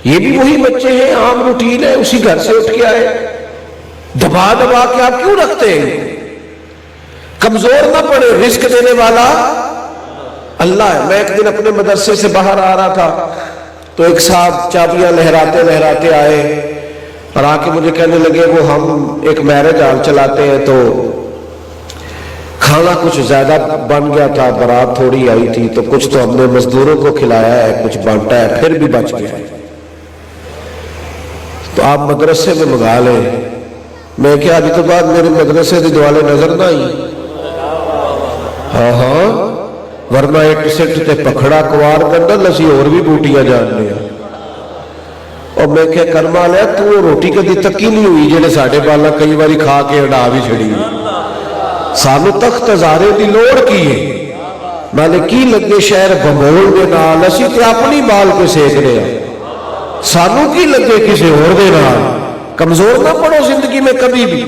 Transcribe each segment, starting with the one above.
یہ بھی وہی بچے ہیں، عام روٹین ہے، اسی گھر سے اٹھ کے آئے، دبا دبا کے آپ کیوں رکھتے ہیں؟ کمزور نہ پڑے، رزق دینے والا اللہ ہے۔ میں ایک دن اپنے مدرسے سے باہر آ رہا تھا تو ایک صاحب چابیاں لہراتے لہراتے آئے اور آ کے مجھے کہنے لگے وہ ہم ایک میرج ہال چلاتے ہیں تو کھانا کچھ زیادہ بن گیا تھا، بارات تھوڑی آئی تھی تو کچھ تو ہم نے مزدوروں کو کھلایا ہے، کچھ بانٹا ہے، پھر بھی بچ گیا، تو آپ مدرسے میں منگا لیں۔ میں کیا ابھی تو بعد میرے مدرسے کی دوالے نظر نہ آئی؟ ہاں ہاں، ورنہ ایک سٹ تے پکھڑا کوار گنڈل اسی اور بھی بوٹیاں جان لیا۔ اور میں کیا کرما لیا تو روٹی کدی تکی نہیں ہوئی جنہیں ساڑھے بالا کئی باری کھا کے اڑا بھی چھڑی، سانو تخت ہزارے دی لوڑ کی ہے، نالے کی لگے شہر بمول دے نال، اسی تے اپنی بال پہ سیک رہے ہیں، سانو کی لگے کسی اور دے نال۔ کمزور نہ پڑو زندگی میں کبھی بھی۔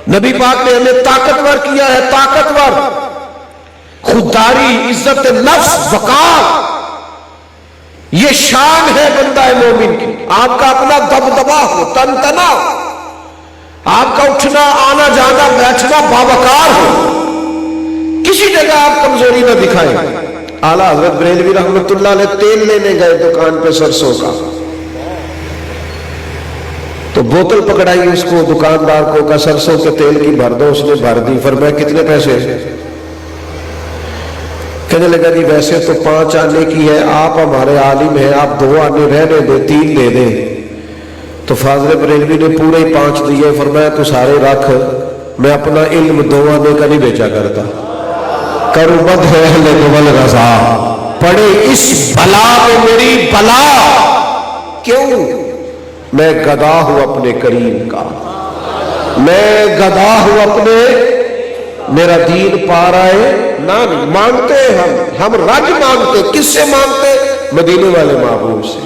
نبی پاک نے ہمیں طاقتور کیا ہے، طاقتور، خودداری، عزت نفس، وقار، یہ شان ہے بندہ مومن کی۔ آپ کا اپنا دبدبا ہو، تن تنا، آپ کا اٹھنا آنا جانا بیٹھنا باوقار ہو، کسی جگہ آپ کمزوری نہ دکھائیں۔ اعلیٰ حضرت بریلوی رحمت اللہ علیہ تیل لینے گئے دکان پہ سرسوں کا، تو بوتل پکڑائی اس کو، دکاندار کو کہا سرسوں کے تیل کی بھر دو، اس نے بھر دی۔ فرمایا کتنے پیسے؟ کہنے لگا جی ویسے تو 5 آنے کی ہے، آپ ہمارے عالم ہیں، آپ 2 آنے رہنے دیں، 3 دے دیں۔ تو فاضل بریلوی نے پورے ہی 5 دیے۔ فرمایا تو سارے رکھ، میں اپنا علم 2 آنے کا نہیں بیچا کرتا۔ کرو مد ہے اہل قبل رضا، پڑے اس بلا میں میری بلا، کیوں؟ میں گدا ہوں اپنے کریم کا، میں گدا ہوں اپنے، میرا دین پا رہے نہ مانگتے ہم رج مانگتے، کس سے مانگتے؟ مدینے والے محبوب سے،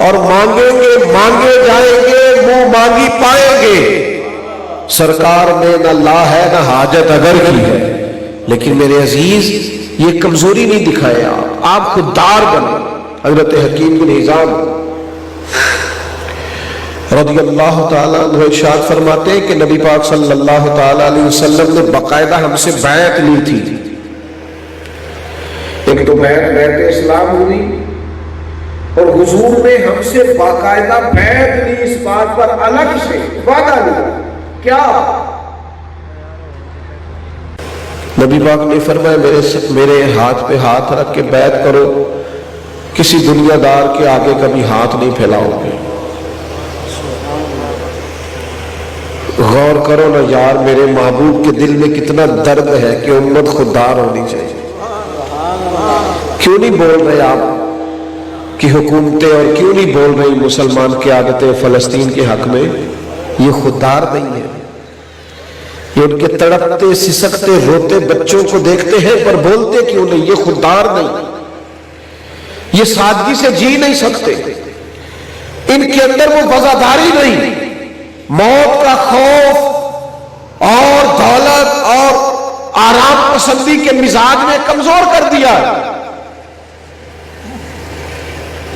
اور مانگیں گے مانگے جائیں گے، منہ مانگی پائیں گے۔ سرکار میں نہ لا ہے نہ حاجت اگر کی ہے، لیکن میرے عزیز یہ کمزوری نہیں دکھائے، آپ خوددار بنے۔ حضرت حکیم بن حزام رضی اللہ تعالیٰ عنہ ارشاد فرماتے ہیں کہ نبی پاک صلی اللہ تعالیٰ علیہ وسلم نے باقاعدہ ہم سے بیعت لی تھی۔ ایک تو بیعت اسلام ہوئی، اور حضور نے ہم سے باقاعدہ بیعت لی، اس بات پر الگ سے وعدہ لیا۔ کیا؟ نبی پاک نے فرمایا میرے ہاتھ پہ ہاتھ رکھ کے بیعت کرو، کسی دنیا دار کے آگے کبھی ہاتھ نہیں پھیلاؤ گے۔ غور کرو نا یار، میرے محبوب کے دل میں کتنا درد ہے کہ امت خوددار ہونی چاہیے۔ کیوں نہیں بول رہے آپ کی حکومتیں، اور کیوں نہیں بول رہی مسلمان قیادتیں فلسطین کے حق میں؟ یہ خوددار نہیں ہے، یہ ان کے تڑپتے سسکتے روتے بچوں کو دیکھتے ہیں پر بولتے کیوں نہیں؟ یہ خوددار نہیں، یہ سادگی سے جی نہیں سکتے، ان کے اندر وہ وفاداری نہیں، موت کا خوف اور دولت اور آرام پسندی کے مزاج میں کمزور کر دیا۔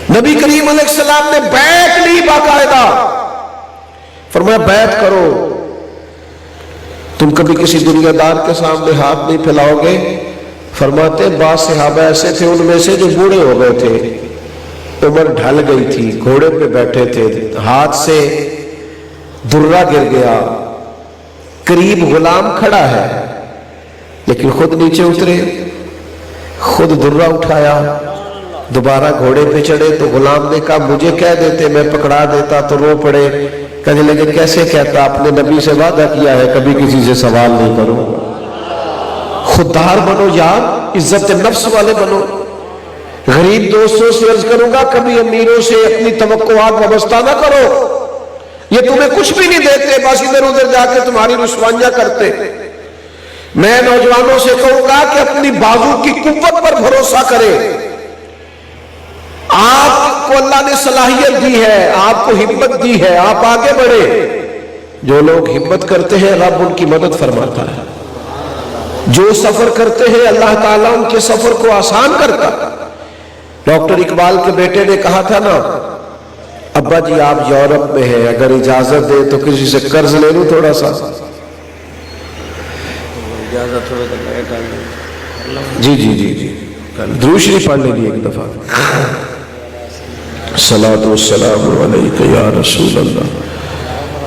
نبی کریم علیہ السلام نے بیعت لی باقاعدہ، فرمایا بیعت کرو، تم کبھی کسی دنیا دار کے سامنے ہاتھ نہیں پھیلاؤ گے۔ فرماتے بعض صحابہ ایسے تھے ان میں سے جو بوڑھے ہو گئے تھے، عمر ڈھل گئی تھی، گھوڑے پہ بیٹھے تھے، ہاتھ سے درہ گر گیا، قریب غلام کھڑا ہے لیکن خود نیچے اترے، خود درہ اٹھایا، دوبارہ گھوڑے پہ چڑھے تو غلام نے کہا مجھے کہہ دیتے میں پکڑا دیتا، تو رو پڑے، کہنے لگے کیسے کہتا، اپنے نبی سے وعدہ کیا ہے کبھی کسی سے سوال نہیں کروں۔ خوددار بنو یار، عزت نفس والے بنو۔ غریب دوستوں سے عرض کروں گا کبھی امیروں سے اپنی توقعات وابستہ نہ کرو، یہ تمہیں کچھ بھی نہیں دیتے، بس ادھر ادھر جا کے تمہاری رسوائیاں کرتے۔ میں نوجوانوں سے کہوں گا کہ اپنی بازو کی قوت پر بھروسہ کرے، آپ کو اللہ نے صلاحیت دی ہے، آپ کو ہمت دی ہے، آپ آگے بڑھے۔ جو لوگ ہمت کرتے ہیں رب ان کی مدد فرماتا ہے، جو سفر کرتے ہیں اللہ تعالیٰ ان کے سفر کو آسان کرتا ہے۔ ڈاکٹر اقبال کے بیٹے نے کہا تھا نا ابا جی آپ یورپ میں ہیں، اگر اجازت دے تو کسی سے قرض لے لوں تھوڑا سا؟ جی جی جی جی درود شریف پڑھ لیجیے ایک دفعہ. الصلاۃ والسلام علیک یا رسول اللہ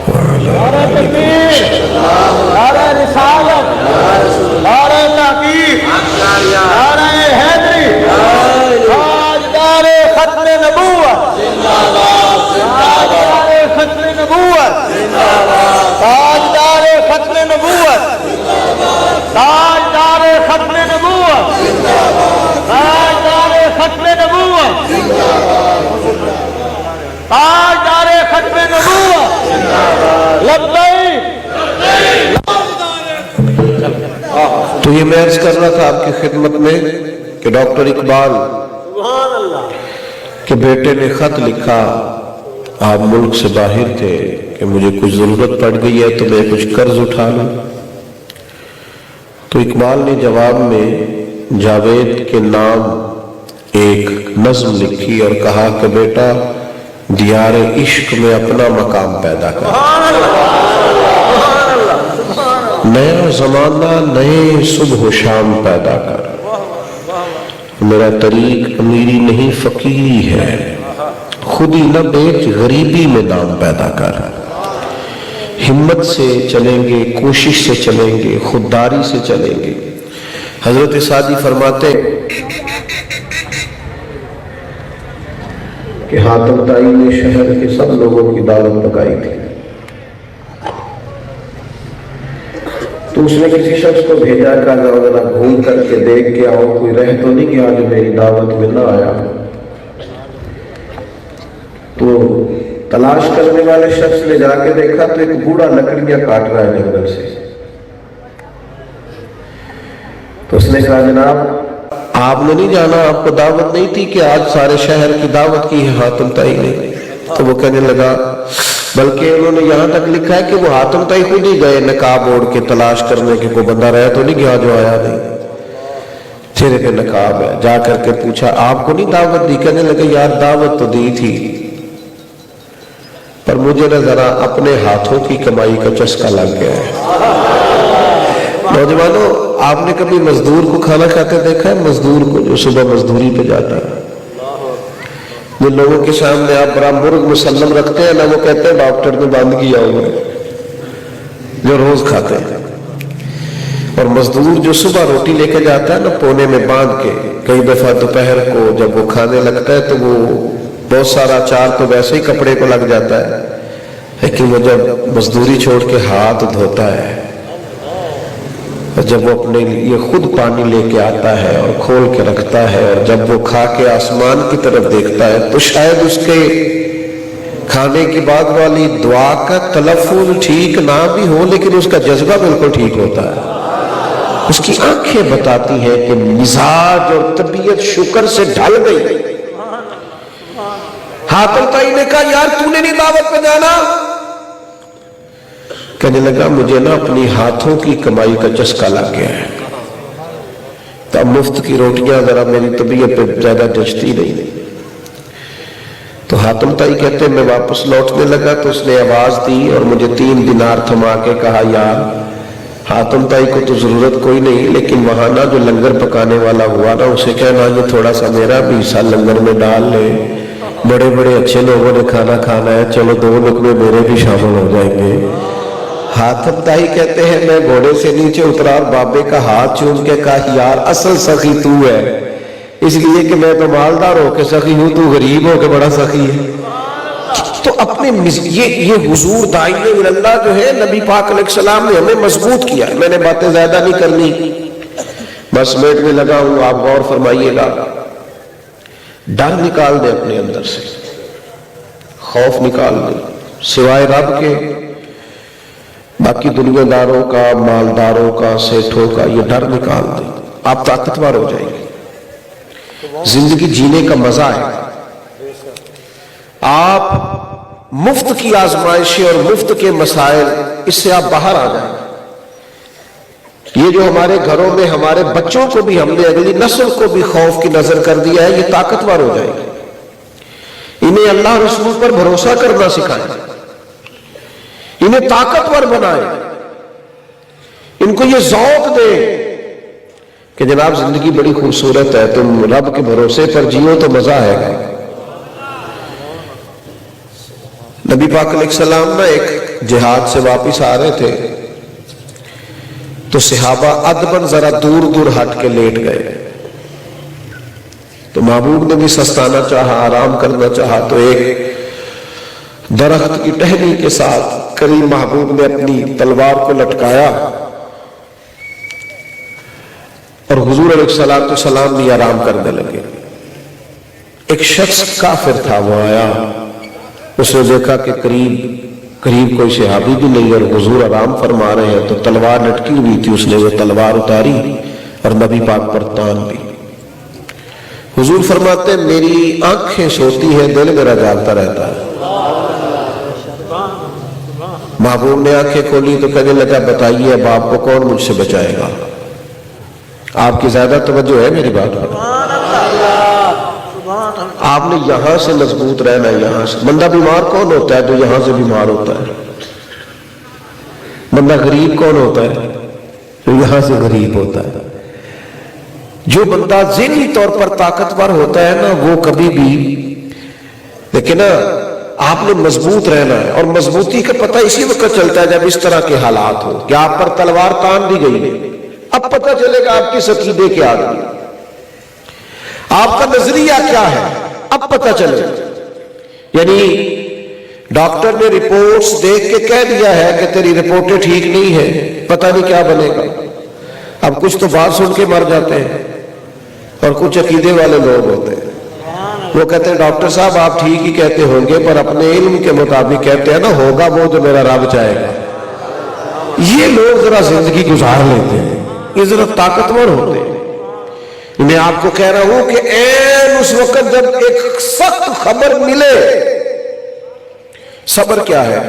وعلی آلہ نعرہ رسالت، نعرہ تحقیق، نعرہ حیدری، تاجدار ختم نبوت، تاجدار ختم نبوت، تاجدار ختم نبوت، تاجدار ختم نبوت، تاجدار ختم نبوت، تاجدار ختم نبوت. لبیک. تو یہ میں عرض کر رہا تھا آپ کی خدمت میں کہ ڈاکٹر اقبال کے بیٹے نے خط لکھا، آپ ملک سے باہر تھے، کہ مجھے کچھ ضرورت پڑ گئی ہے تو میں کچھ قرض اٹھا لوں. تو اقبال نے جواب میں جاوید کے نام ایک نظم لکھی اور کہا کہ بیٹا دیار عشق میں اپنا مقام پیدا کر، نیا زمانہ نئے صبح و شام پیدا کر، میرا طریق امیری نہیں فقیری ہے، خود ہی نہ بیچ غریبی میں نام پیدا کر. ہمت سے چلیں گے، کوشش سے چلیں گے، خودداری سے چلیں گے. حضرت سعدی فرماتے کہ حاتم طائی نے شہر کے سب لوگوں کی دعوت پکائی تھی، تو اس نے کسی شخص کو بھیجا کہ ذرا گھوم کر کے دیکھ کے آؤ کوئی رہ تو نہیں گیا جو میری دعوت میں نہ آیا. تو تلاش کرنے والے شخص نے جا کے دیکھا تو ایک بوڑھا لکڑیاں کاٹ رہا ہے جنگل سے. تو اس نے کہا جناب آپ نے نہیں جانا، آپ کو دعوت نہیں تھی کہ آج سارے شہر کی دعوت کی ہے حاتم طائی نے؟ تو وہ کہنے لگا بلکہ انہوں نے یہاں تک لکھا ہے کہ وہ حاتم طائی خود ہی گئے نقاب اوڑھ کے تلاش کرنے کے کوئی بندہ رہا تو نہیں گیا جو آیا نہیں، چہرے پہ نقاب ہے. جا کر کے پوچھا آپ کو نہیں دعوت دی؟ کہنے لگے یار دعوت تو دی تھی پر مجھے نہ ذرا اپنے ہاتھوں کی کمائی کا چسکا لگ گیا ہے. نوجوانوں آپ نے کبھی مزدور کو کھانا کھاتے دیکھا ہے؟ مزدور کو جو صبح مزدوری پہ جاتا ہے، جن لوگوں کے سامنے آپ بڑا مرغ مسلم رکھتے ہیں نا، وہ کہتے ہیں ڈاکٹر نے بند کیا ہوا ہے، جو روز کھاتے ہیں. اور مزدور جو صبح روٹی لے کے جاتا ہے نا پونے میں باندھ کے، کئی دفعہ دوپہر کو جب وہ کھانے لگتا ہے تو وہ بہت سارا اچار تو ویسے ہی کپڑے کو لگ جاتا ہے، لیکن وہ جب مزدوری چھوڑ کے ہاتھ دھوتا ہے اور جب وہ اپنے لیے خود پانی لے کے آتا ہے اور کھول کے رکھتا ہے اور جب وہ کھا کے آسمان کی طرف دیکھتا ہے تو شاید اس کے کھانے کی بعد والی دعا کا تلفظ ٹھیک نہ بھی ہو لیکن اس کا جذبہ بالکل ٹھیک ہوتا ہے. اس کی آنکھیں بتاتی ہیں کہ مزاج اور طبیعت شکر سے ڈھل گئی. حاتم طائی نے کہا یار تو نے نہیں دعوت پہ جانا؟ کہنے لگا مجھے نا اپنی ہاتھوں کی کمائی کا چسکا لگ گیا ہے، تو مفت کی روٹیاں ذرا میری طبیعت پہ زیادہ جچتی نہیں. تو حاتم طائی کہتے میں واپس لوٹنے لگا تو اس نے آواز دی اور مجھے 3 دینار تھما کے کہا یار حاتم طائی کو تو ضرورت کوئی نہیں لیکن وہاں نا جو لنگر پکانے والا ہوا نا اسے کہنا یہ تھوڑا سا میرا بھی حصہ لنگر میں ڈال لے، بڑے بڑے اچھے لوگوں نے کھانا کھانا ہے، چلو 2 لقمے میرے بھی شامل ہو جائیں گے. حاتم طائی کہتے ہیں میں گھوڑے سے نیچے اترا اور بابے کا ہاتھ چوم کے کہا یار اصل سخی تو ہے، اس لیے کہ میں تو مالدار ہو کے سخی ہوں، تو غریب ہو کے بڑا سخی ہے. تو اپنے یہ حضور داعی اللہ جو ہے نبی پاک علیہ السلام نے ہمیں مضبوط کیا. میں نے باتیں زیادہ نہیں کرنی، بس میٹ میں لگا ہوں، آپ غور فرمائیے گا. ڈر نکال دے اپنے اندر سے، خوف نکال دے، سوائے رب کے باقی دنیا داروں کا، مالداروں کا، سیٹھوں کا یہ ڈر نکال دے، آپ طاقتور ہو جائیں گے. زندگی جینے کا مزہ ہے. آپ مفت کی آزمائشیں اور مفت کے مسائل اس سے آپ باہر آ جائیں. یہ جو ہمارے گھروں میں ہمارے بچوں کو بھی ہم نے اگلی نسل کو بھی خوف کی نظر کر دیا ہے، یہ طاقتور ہو جائے گی. انہیں اللہ رسول پر بھروسہ کرنا سکھائیں، انہیں طاقتور بنائیں، ان کو یہ ذوق دے کہ جناب زندگی بڑی خوبصورت ہے، تم رب کے بھروسے پر جیو تو مزہ آئے گا۔ نبی پاک علیہ السلام نا ایک جہاد سے واپس آ رہے تھے تو صحابہ ادباً ذرا دور دور ہٹ کے لیٹ گئے، تو محبوب نے بھی سستانا چاہا، آرام کرنا چاہا، تو ایک درخت کی ٹہنی کے ساتھ قریب محبوب نے اپنی تلوار کو لٹکایا اور حضور علیہ السلام بھی آرام کرنے لگے۔ ایک شخص کافر تھا، وہ آیا، اس نے دیکھا کہ قریب کوئی صحابی بھی نہیں اور حضور آرام فرما رہے ہیں، تو تلوار لٹکی ہوئی تھی، اس نے وہ تلوار اتاری اور نبی پاک پر تان لی۔ حضور فرماتے ہیں میری آنکھیں سوتی ہیں، دل میرا جاگتا رہتا ہے۔ محبوب نے آنکھیں کھولی تو کہنے لگا بتائیے اب آپ کو کون مجھ سے بچائے گا؟ آپ کی زیادہ توجہ ہے میری بات پر؟ آپ نے یہاں سے مضبوط رہنا ہے، یہاں سے۔ بندہ بیمار کون ہوتا ہے؟ جو یہاں سے بیمار ہوتا ہے۔ بندہ غریب کون ہوتا ہے؟ جو یہاں سے غریب ہوتا ہے۔ جو بندہ ذہنی طور پر طاقتور ہوتا ہے نا، وہ کبھی بھی، لیکن نا آپ نے مضبوط رہنا ہے، اور مضبوطی کا پتہ اسی وقت چلتا ہے جب اس طرح کے حالات ہو کہ آپ پر تلوار تان دی گئی ہے۔ اب پتہ چلے گا آپ کی عقیدے کیا ہے، آپ کا نظریہ کیا ہے، اب پتہ چلے۔ یعنی ڈاکٹر نے رپورٹس دیکھ کے کہہ دیا ہے کہ تیری رپورٹیں ٹھیک نہیں ہیں، پتہ نہیں کیا بنے گا۔ اب کچھ تو بات سن کے مر جاتے ہیں، اور کچھ عقیدے والے لوگ ہوتے ہیں، وہ کہتے ہیں ڈاکٹر صاحب آپ ٹھیک ہی کہتے ہوں گے، پر اپنے علم کے مطابق کہتے ہیں نا، ہوگا وہ جو میرا رب چاہے گا۔ یہ لوگ ذرا زندگی گزار لیتے ہیں، یہ ذرا طاقتور ہوتے ہیں۔ میں آپ کو کہہ رہا ہوں کہ عین اس وقت جب ایک سخت خبر ملے، صبر کیا ہے؟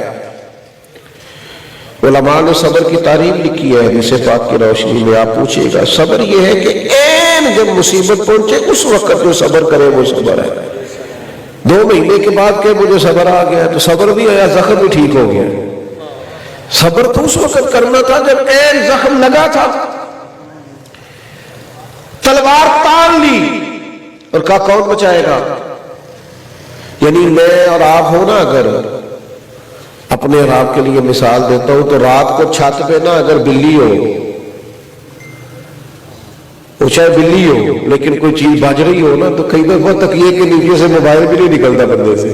علماء نے صبر کی تعریف لکھی ہے حدیث پاک کی روشنی میں، آپ پوچھئے گا صبر یہ ہے کہ عین جب مصیبت پہنچے اس وقت جو صبر کرے وہ صبر ہے۔ 2 مہینے کے بعد کہ مجھے صبر آ گیا، تو صبر بھی آیا، زخم بھی ٹھیک ہو گیا۔ صبر تو اس وقت کرنا تھا جب عین زخم لگا تھا، تلوار تان لی اور کہا کون بچائے گا؟ یعنی میں اور آپ ہو نا، اگر اپنے اور آپ کے لیے مثال دیتا ہوں تو رات کو چھت پہ نا اگر بلی ہو، وہ چاہے بلی ہو لیکن کوئی چیز بج رہی ہو نا، تو کئی بار وہ تکیے کے نیچے سے موبائل بھی نہیں نکلتا بندے سے۔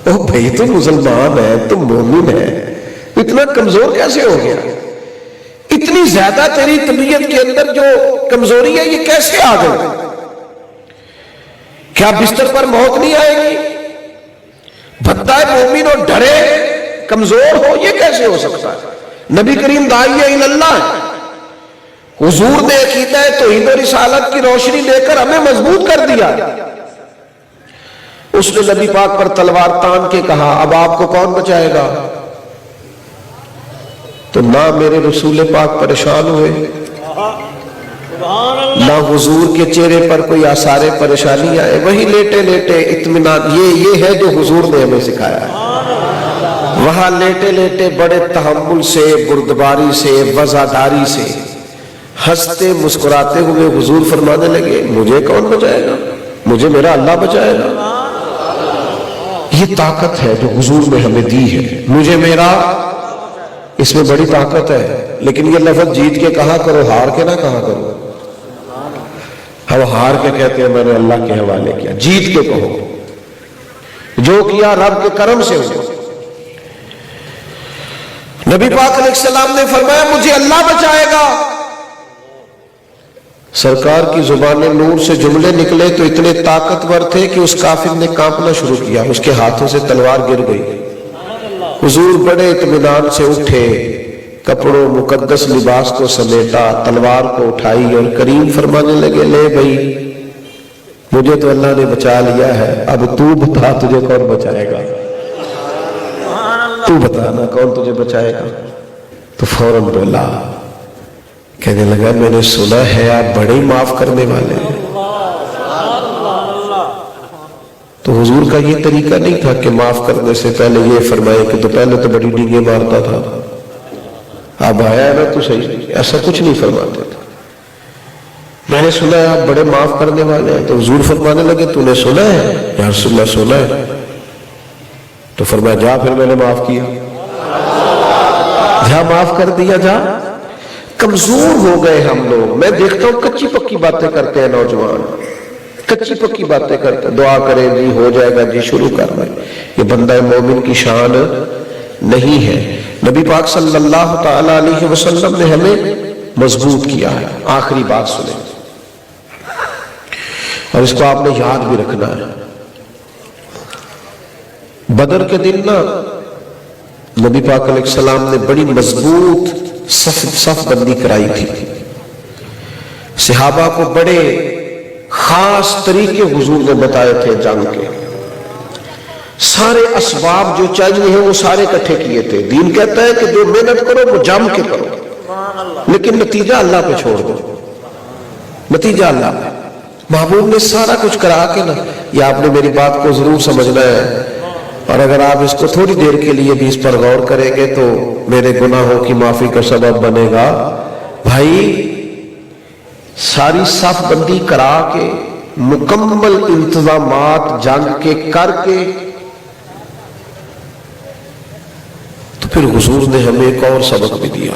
او بھائی تم مسلمان ہے، تم مومن ہے، اتنا کمزور کیسے ہو گیا؟ اتنی زیادہ تیری طبیعت کے اندر جو کمزوری ہے یہ کیسے آ گئی؟ کیا بستر پر موت نہیں آئے گی؟ بندہ مومن اور ڈرے کمزور ہو، یہ کیسے ہو سکتا ہے؟ نبی کریم داعی اللہ ہے، حضور نے عقیدہ توحید و رسالت کی روشنی دے کر ہمیں مضبوط کر دیا۔ اس نے نبی پاک پر تلوار تان کے کہا اب آپ کو کون بچائے گا؟ تو نہ میرے رسول پاک پریشان ہوئے، نہ حضور کے چہرے پر کوئی آثار پریشانی آئے، وہی لیٹے لیٹے اطمینان۔ یہ ہے جو حضور نے ہمیں سکھایا ہے۔ وہاں لیٹے لیٹے بڑے تحمل سے، بردباری سے، وزاداری سے، ہنستے مسکراتے ہوئے حضور فرمانے لگے مجھے کون بچائے گا؟ مجھے میرا اللہ بچائے گا۔ یہ طاقت ہے جو حضور نے ہمیں دی ہے، مجھے میرا، اس میں بڑی طاقت ہے۔ لیکن یہ لفظ جیت کے کہا کرو، ہار کے نہ کہا کرو۔ ہم ہار کے کہتے ہیں میں نے اللہ کے حوالے کیا، جیت کے کہو جو کیا رب کے کرم سے ہو۔ نبی پاک علیہ السلام نے فرمایا مجھے اللہ بچائے گا۔ سرکار کی زبان نور سے جملے نکلے تو اتنے طاقتور تھے کہ اس کافر نے کانپنا شروع کیا، اس کے ہاتھوں سے تلوار گر گئی۔ حضور بڑے اطمینان سے اٹھے، کپڑوں مقدس لباس کو سمیٹا، تلوار کو اٹھائی اور کریم فرمانے لگے لے بھائی مجھے تو اللہ نے بچا لیا ہے، اب تو بتا تجھے کون بچائے گا؟ تو بتانا کون تجھے بچائے گا؟ تو فوراً بولا، کہنے لگا میں نے سنا ہے آپ بڑے معاف کرنے والے ہیں، تو حضور کا یہ طریقہ نہیں تھا کہ معاف کرنے سے پہلے یہ فرمائے کہ تو پہلے تو بڑی ڈینگیں مارتا تھا، اب آیا ہے نا تو صحیح، ایسا کچھ نہیں فرماتے تھے۔ میں نے سنا ہے آپ بڑے معاف کرنے والے ہیں، تو حضور فرمانے لگے تو نے سنا ہے؟ یا رسول اللہ سنا ہے۔ تو فرمایا جا پھر میں نے معاف کیا، جا معاف کر دیا جا۔ کمزور ہو گئے ہم لوگ، میں دیکھتا ہوں کچی پکی باتیں کرتے ہیں نوجوان، کچی پکی باتیں کرتے ہیں، دعا کریں جی ہو جائے گا جی، شروع کر رہے ہیں۔ یہ بندہ مومن کی شان نہیں ہے۔ نبی پاک صلی اللہ تعالی علیہ وسلم نے ہمیں مضبوط کیا ہے۔ آخری بات سنیں اور اس کو آپ نے یاد بھی رکھنا ہے۔ بدر کے دن نا نبی پاک علیہ السلام نے بڑی مضبوط صف بندی کرائی تھی، صحابہ کو بڑے خاص طریقے حضور نے بتائے تھے جنگ کے، سارے اسباب جو چاہیے ہیں وہ سارے اکٹھے کیے تھے۔ دین کہتا ہے کہ جو محنت کرو وہ جم کے کرو، لیکن نتیجہ اللہ پہ چھوڑ دو، نتیجہ اللہ پہ۔ محبوب نے سارا کچھ کرا کے نا، یہ آپ نے میری بات کو ضرور سمجھنا ہے، اور اگر آپ اس کو تھوڑی دیر کے لیے بھی اس پر غور کریں گے تو میرے گناہوں کی معافی کا سبب بنے گا۔ بھائی ساری صف بندی کرا کے، مکمل انتظامات جنگ کے کر کے، تو پھر حضور نے ہمیں ایک اور سبق بھی دیا۔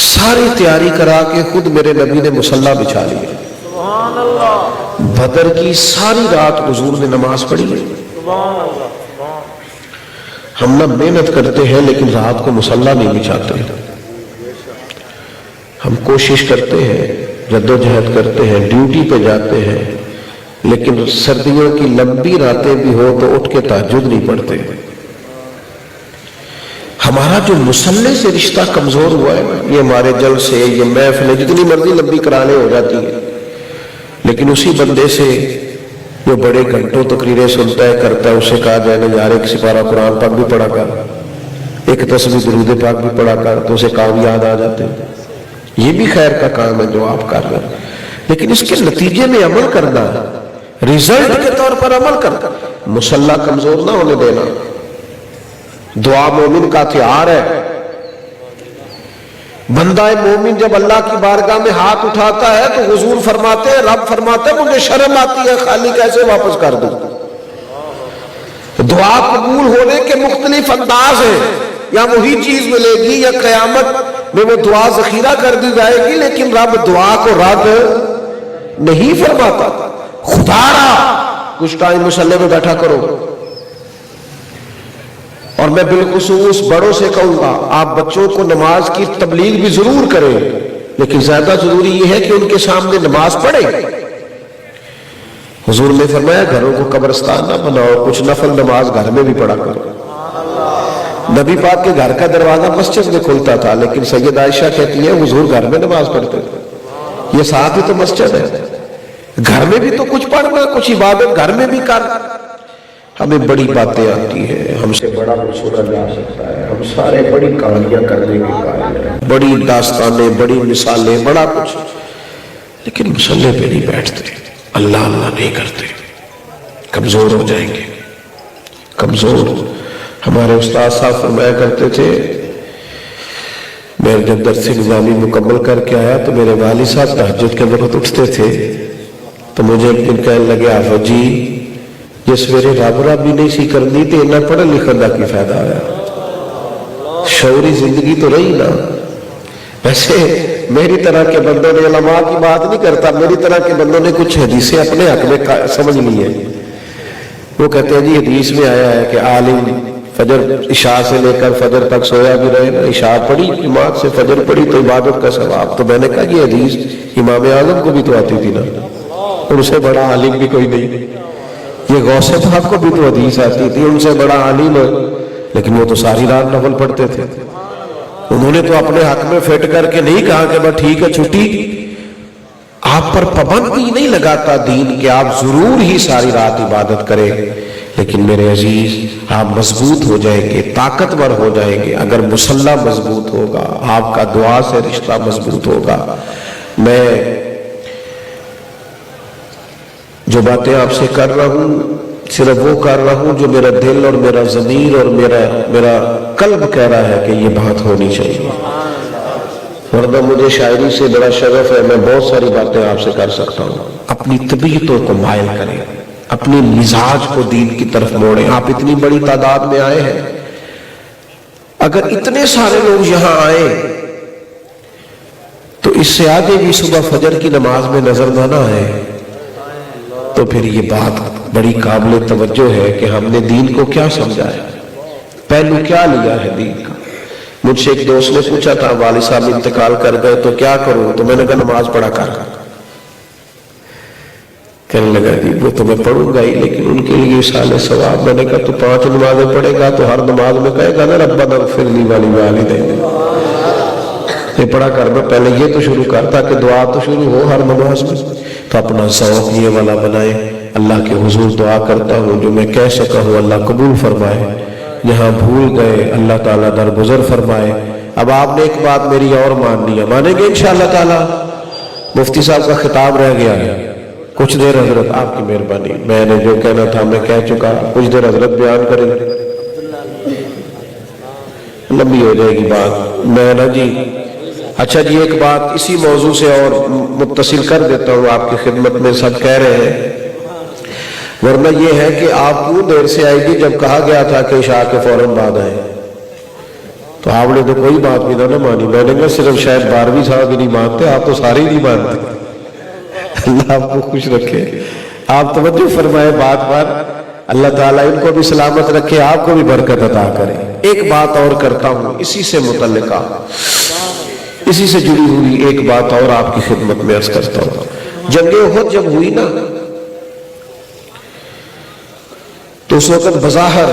ساری تیاری کرا کے خود میرے نبی نے مصلی بچھا لیا۔ بدر کی ساری رات حضور نے نماز پڑھی ہے۔ ہم نہ محنت کرتے ہیں لیکن رات کو مصلی نہیں بچھاتے، ہم کوشش کرتے ہیں، جدوجہد کرتے ہیں، ڈیوٹی پہ جاتے ہیں، لیکن سردیوں کی لمبی راتیں بھی ہو تو اٹھ کے تہجد نہیں پڑھتے۔ ہمارا جو مصلی سے رشتہ کمزور ہوا ہے، یہ ہمارے جل سے، یہ محفل جتنی مرضی لمبی کرانے ہو جاتی ہے، لیکن اسی بندے سے جو بڑے گھنٹوں تقریریں سنتا ہے کرتا ہے، اسے کہا جائے نا یار ایک سپارہ قرآن پاک بھی پڑھا کر، ایک تسبیح درود پاک بھی پڑھا کر، تو اسے کام یاد آ جاتے ہیں۔ یہ بھی خیر کا کام ہے جو آپ کر رہے ہیں، لیکن اس کے نتیجے میں عمل کرنا ہے، ریزلٹ کے طور پر عمل کرنا، مصلی کمزور نہ ہونے دینا۔ دعا مومن کا ہتھیار ہے۔ بندہ مومن جب اللہ کی بارگاہ میں ہاتھ اٹھاتا ہے تو حضور فرماتے ہیں، رب فرماتے ہیں مجھے شرم آتی ہے خالی کیسے واپس کر دوں۔ دعا قبول ہونے کے مختلف انداز ہیں، یا وہی چیز ملے گی یا قیامت میں وہ دعا ذخیرہ کر دی جائے گی، لیکن رب دعا کو رد نہیں فرماتا۔ خدا را کچھ ٹائم مصلی میں بیٹھا کرو، اور میں بالخصوص بڑوں سے کہوں گا آپ بچوں کو نماز کی تبلیغ بھی ضرور کریں، لیکن زیادہ ضروری یہ ہے کہ ان کے سامنے نماز پڑھیں۔ حضور نے فرمایا گھروں کو قبرستان نہ بناؤ، کچھ نفل نماز گھر میں بھی پڑھا کرو۔ نبی پاک کے گھر کا دروازہ مسجد میں کھلتا تھا، لیکن سید عائشہ کہتی ہے حضور گھر میں نماز پڑھتے تھے۔ یہ ساتھ ہی تو مسجد ہے، گھر میں بھی تو کچھ پڑھنا، کچھ عبادت گھر میں بھی کر۔ ہمیں بڑی باتیں آتی ہیں، ہم سے بڑا کچھ سنا جا سکتا ہے، ہم سارے بڑی کہانیاں کرنے کے قائل ہیں، بڑی داستانیں، بڑی مثالیں، بڑا کچھ، لیکن مصلی پہ نہیں بیٹھتے، اللہ اللہ نہیں کرتے، کمزور ہو جائیں گے، کمزور۔ ہمارے استاد صاحب فرمایا کرتے تھے، میں جب درس نظامی مکمل کر کے آیا تو میرے والد صاحب تہجد کے وقت اٹھتے تھے، تو مجھے ایک دن کہنے لگے حافظ جی جس میرے رابرہ بھی نہیں سی کرنی تھی انہیں پڑھا لکھن کا کی فائدہ آیا، شعوری زندگی تو رہی نا۔ ویسے میری طرح کے بندوں نے، علماء کی بات نہیں کرتا، میری طرح کے بندوں نے کچھ حدیثیں اپنے حق میں سمجھ لی ہیں۔ وہ کہتے ہیں جی حدیث میں آیا ہے کہ عالم فجر عشاء سے لے کر فجر تک سویا بھی رہے نا، عشاء پڑھی جماعت سے فجر پڑھی تو عبادت کا ثواب۔ تو میں نے کہا یہ حدیث امام اعظم کو بھی تو آتی تھی نا، اور اسے بڑا عالم بھی کوئی نہیں۔ یہ غوث پاک کو بھی تو حدیث آتی تھی، ان سے بڑا عالم ہے، لیکن وہ تو ساری رات نفل پڑھتے تھے۔ انہوں نے تو اپنے حق میں فٹ کر کے نہیں کہا کہ بس ٹھیک ہے چھٹی۔ آپ پر پابندی نہیں لگاتا دین کہ آپ ضرور ہی ساری رات عبادت کریں، لیکن میرے عزیز آپ مضبوط ہو جائیں گے، طاقتور ہو جائیں گے اگر مصلی مضبوط ہوگا، آپ کا دعا سے رشتہ مضبوط ہوگا۔ میں جو باتیں آپ سے کر رہا ہوں صرف وہ کر رہا ہوں جو میرا دل اور میرا ضمیر اور میرا قلب کہہ رہا ہے کہ یہ بات ہونی چاہیے، ورنہ مجھے شاعری سے بڑا شغف ہے، میں بہت ساری باتیں آپ سے کر سکتا ہوں۔ اپنی طبیعتوں کو مائل کریں، اپنی مزاج کو دین کی طرف موڑیں۔ آپ اتنی بڑی تعداد میں آئے ہیں، اگر اتنے سارے لوگ یہاں آئے تو اس سے آگے بھی صبح فجر کی نماز میں نظر نہ آئے تو پھر یہ بات بڑی قابل توجہ ہے کہ ہم نے دین کو کیا سمجھا ہے، پہلو کیا لیا ہے دین کا۔ مجھ سے ایک دوست نے پوچھا تھا والد صاحب انتقال کر گئے تو کیا کروں، تو میں نے کہا نماز پڑھا کر۔ کہنے لگا جی وہ تو میں پڑھوں گا ہی لیکن ان کے لیے سال ثواب۔ میں نے کہا تو 5 نمازیں پڑھے گا تو ہر نماز میں کہے گا نا ربنا اغفر لی ولوالدین، یہ پڑھا کر، میں پہلے یہ تو شروع کر تاکہ دعا تو شروع ہو ہر نماز میں۔ تو اپنا ذوق یہ والا بنائے۔ اللہ کے حضور دعا کرتا ہوں جو میں کہہ سکا ہوں اللہ قبول فرمائے، یہاں بھول گئے اللہ تعالیٰ درگزر فرمائے۔ اب آپ نے ایک بات میری اور ماننی ہے، مانیں گے انشاءاللہ تعالیٰ؟ مفتی صاحب کا خطاب رہ گیا ہے، کچھ دیر حضرت آپ کی مہربانی، میں نے جو کہنا تھا میں کہہ چکا، کچھ دیر حضرت بیان کریں، لمبی ہو جائے گی بات۔ میں نا جی اچھا جی ایک بات اسی موضوع سے اور متصل کر دیتا ہوں، آپ کی خدمت میں سب کہہ رہے ہیں، ورنہ یہ ہے کہ آپ کیوں دیر سے آئے گی جب کہا گیا تھا کہ عشاء کے فوراً بعد آئے، تو آپ نے تو کوئی بات بھی نہ مانی۔ میں نے کہا صرف شاید 12ویں صاحب ہی نہیں مانتے، آپ تو سارے ہی نہیں مانتے۔ اللہ آپ کو خوش رکھے، آپ توجہ فرمائے بات پر، اللہ تعالیٰ ان کو بھی سلامت رکھے، آپ کو بھی برکت عطا کرے۔ ایک بات اور کرتا ہوں اسی سے متعلقہ، اسی سے جڑی ہوئی ایک بات اور آپ کی خدمت میں عرض کرتا ہوں۔ جنگ احد جب ہوئی نا تو اس وقت بظاہر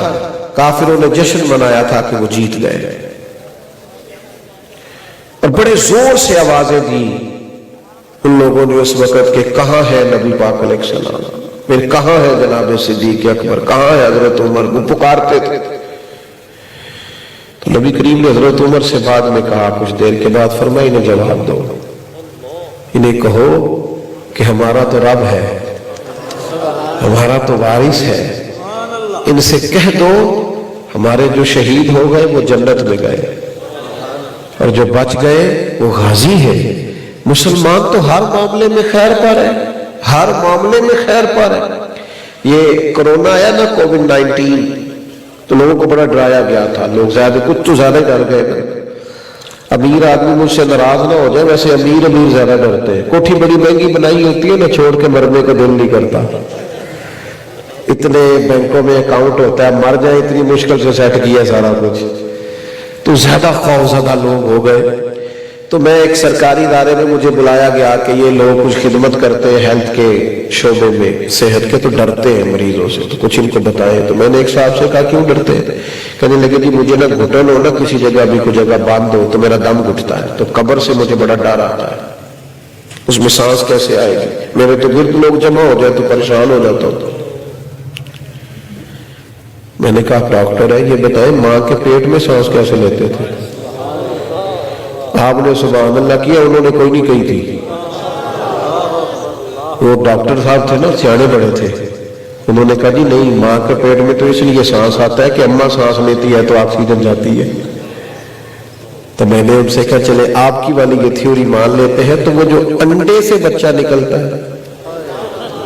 کافروں نے جشن منایا تھا کہ وہ جیت گئے، اور بڑے زور سے آوازیں دی ان لوگوں نے اس وقت کہ کہاں ہے نبی پاک علیہ السلام، پھر کہاں ہے جناب صدیق اکبر، کہاں ہے حضرت عمر، وہ پکارتے تھے۔ تو نبی کریم نے حضرت عمر سے بعد میں کہا کچھ دیر کے بعد، فرمایا انہیں جواب دو، انہیں کہو کہ ہمارا تو رب ہے، ہمارا تو وارث ہے، ان سے کہہ دو ہمارے جو شہید ہو گئے وہ جنت میں گئے اور جو بچ گئے وہ غازی ہے۔ مسلمان تو ہر معاملے میں خیر پر ہے، ہر معاملے میں خیر پر ہے۔ یہ کرونا آیا نا کووڈ-19 تو لوگوں کو بڑا ڈرایا گیا تھا، لوگ زیادہ کچھ تو زیادہ ڈر گئے۔ امیر آدمی مجھ سے ناراض نہ ہو جائے، ویسے امیر زیادہ ڈرتے ہیں، کوٹھی بڑی مہنگی بنائی ہوتی ہے نا، چھوڑ کے مرنے کا دل نہیں کرتا، اتنے بینکوں میں اکاؤنٹ ہوتا ہے، مر جائے اتنی مشکل سے سیٹ کیا سارا کچھ، تو زیادہ خوفزدہ لوگ ہو گئے۔ تو میں ایک سرکاری ادارے میں مجھے بلایا گیا کہ یہ لوگ کچھ خدمت کرتے ہیں ہیلتھ کے شعبے میں، صحت کے، تو ڈرتے ہیں مریضوں سے، تو کچھ ان کو بتائیں۔ تو میں نے ایک صاحب سے کہا کیوں ڈرتے ہیں؟ کہنے لگے جی مجھے نہ گھٹن ہو نا کسی جگہ بھی کوئی جگہ باندھ دو تو میرا دم گھٹتا ہے، تو قبر سے مجھے بڑا ڈر آتا ہے، اس میں سانس کیسے آئے گی، میرے تو گرد لوگ جمع ہو جائے تو پریشان ہو جاتا ہوں۔ میں نے کہا ڈاکٹر ہے، یہ بتائیں ماں کے پیٹ میں سانس کیسے لیتے تھے؟ آپ نے سبحان اللہ کیا، انہوں نے کوئی نہیں کہی تھی، وہ ڈاکٹر صاحب تھے نا، سیانے بڑے تھے، انہوں نے کہا جی نہیں، ماں کے پیٹ میں تو اس لیے سانس آتا ہے کہ اماں سانس لیتی ہے تو آکسیجن جاتی ہے۔ تو میں نے ان سے کہا چلے آپ کی والی یہ تھیوری مان لیتے ہیں، تو وہ جو انڈے سے بچہ نکلتا ہے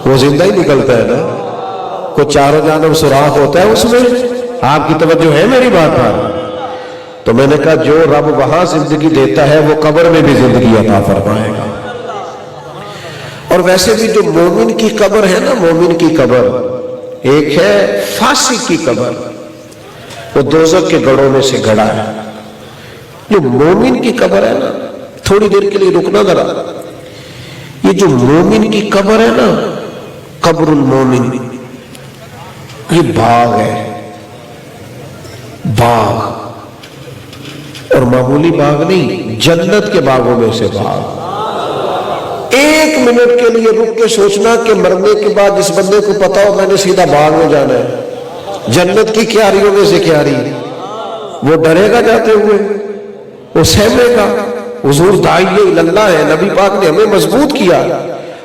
وہ زندہ ہی نکلتا ہے نا، کوئی چاروں جانب سوراخ ہوتا ہے اس میں؟ آپ کی توجہ ہے میری بات پر؟ تو میں نے کہا جو رب وہاں زندگی دیتا ہے وہ قبر میں بھی زندگی عطا فرمائے گا۔ اور ویسے بھی جو مومن کی قبر ہے نا، مومن کی قبر ایک ہے فاسق کی قبر، وہ دوزخ کے گڑھوں میں سے گڑا ہے۔ جو مومن کی قبر ہے نا، تھوڑی دیر کے لیے رکنا ذرا، یہ جو مومن کی قبر ہے نا، قبر المومن، یہ باغ ہے، باغ، اور معمولی باغ نہیں، جنت کے باغوں میں سے باغ۔ ایک منٹ کے لیے رک کے سوچنا کہ مرنے کے بعد جس بندے کو پتا ہو میں نے سیدھا باغ میں جانا ہے، جنت کی کیاریوں میں سے کیاری، وہ ڈرے گا جاتے ہوئے، وہ سہمے گا۔ حضور داعی اللہ ہے، نبی پاک نے ہمیں مضبوط کیا،